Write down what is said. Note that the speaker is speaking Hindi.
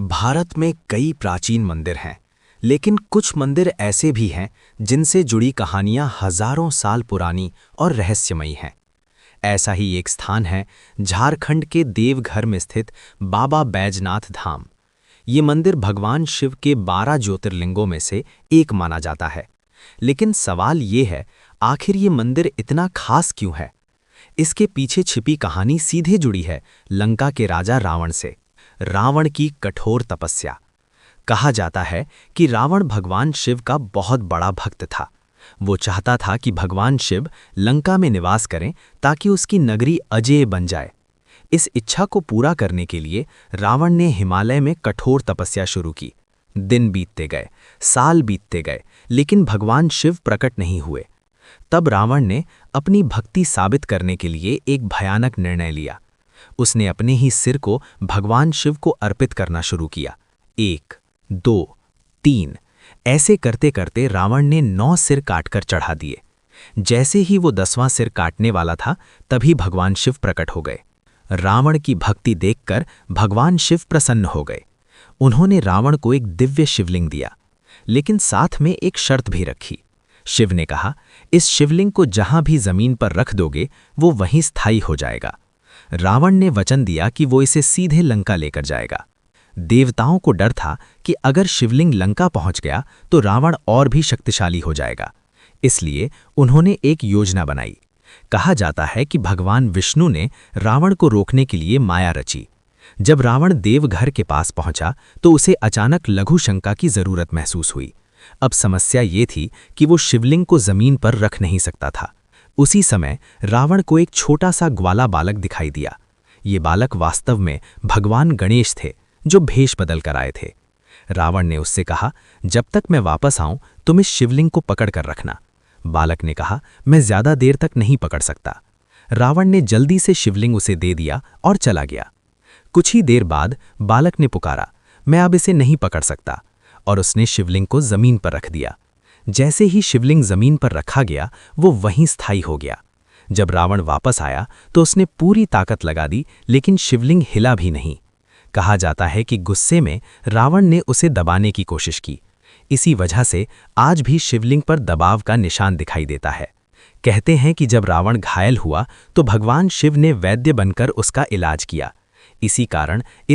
भारत में कई प्राचीन मंदिर हैं, लेकिन कुछ मंदिर ऐसे भी हैं जिनसे जुड़ी कहानियां हजारों साल पुरानी और रहस्यमयी हैं। ऐसा ही एक स्थान है झारखंड के देवघर में स्थित बाबा बैजनाथ धाम। ये मंदिर भगवान शिव के 12 ज्योतिर्लिंगों में से एक माना जाता है। लेकिन सवाल ये है, आखिर ये मंदिर इतना खास क्यों है? इसके पीछे छिपी कहानी सीधे जुड़ी है लंका के राजा रावण से। रावण की कठोर तपस्या। कहा जाता है कि रावण भगवान शिव का बहुत बड़ा भक्त था। वो चाहता था कि भगवान शिव लंका में निवास करें ताकि उसकी नगरी अजेय बन जाए। इस इच्छा को पूरा करने के लिए रावण ने हिमालय में कठोर तपस्या शुरू की। दिन बीतते गए, साल बीतते गए, लेकिन भगवान शिव प्रकट नहीं हुए। तब रावण ने अपनी भक्ति साबित करने के लिए एक भयानक निर्णय लिया। उसने अपने ही सिर को भगवान शिव को अर्पित करना शुरू किया। 1, 2, 3 ऐसे करते करते रावण ने 9 सिर काटकर चढ़ा दिए। जैसे ही वो 10वां सिर काटने वाला था, तभी भगवान शिव प्रकट हो गए। रावण की भक्ति देखकर भगवान शिव प्रसन्न हो गए। उन्होंने रावण को एक दिव्य शिवलिंग दिया, लेकिन साथ में एक शर्त भी रखी। शिव ने कहा, इस शिवलिंग को जहां भी जमीन पर रख दोगे, वो वहीं स्थायी हो जाएगा। रावण ने वचन दिया कि वो इसे सीधे लंका लेकर जाएगा। देवताओं को डर था कि अगर शिवलिंग लंका पहुंच गया तो रावण और भी शक्तिशाली हो जाएगा। इसलिए उन्होंने एक योजना बनाई। कहा जाता है कि भगवान विष्णु ने रावण को रोकने के लिए माया रची। जब रावण देवघर के पास पहुंचा तो उसे अचानक लघु शंका की जरूरत महसूस हुई। अब समस्या ये थी कि वो शिवलिंग को जमीन पर रख नहीं सकता था। उसी समय रावण को एक छोटा सा ग्वाला बालक दिखाई दिया। ये बालक वास्तव में भगवान गणेश थे, जो भेष बदल कर आए थे। रावण ने उससे कहा, जब तक मैं वापस आऊं तुम इस शिवलिंग को पकड़ कर रखना। बालक ने कहा, मैं ज्यादा देर तक नहीं पकड़ सकता। रावण ने जल्दी से शिवलिंग उसे दे दिया और चला गया। कुछ ही देर बाद बालक ने पुकारा, मैं अब इसे नहीं पकड़ सकता, और उसने शिवलिंग को जमीन पर रख दिया। जैसे ही शिवलिंग जमीन पर रखा गया, वो वहीं स्थायी हो गया। जब रावण वापस आया तो उसने पूरी ताकत लगा दी, लेकिन शिवलिंग हिला भी नहीं। कहा जाता है कि गुस्से में रावण ने उसे दबाने की कोशिश की। इसी वजह से आज भी शिवलिंग पर दबाव का निशान दिखाई देता है। कहते हैं कि जब रावण घायल हुआ तो भगवान शिव ने वैद्य बनकर उसका इलाज किया। इसी कारण इस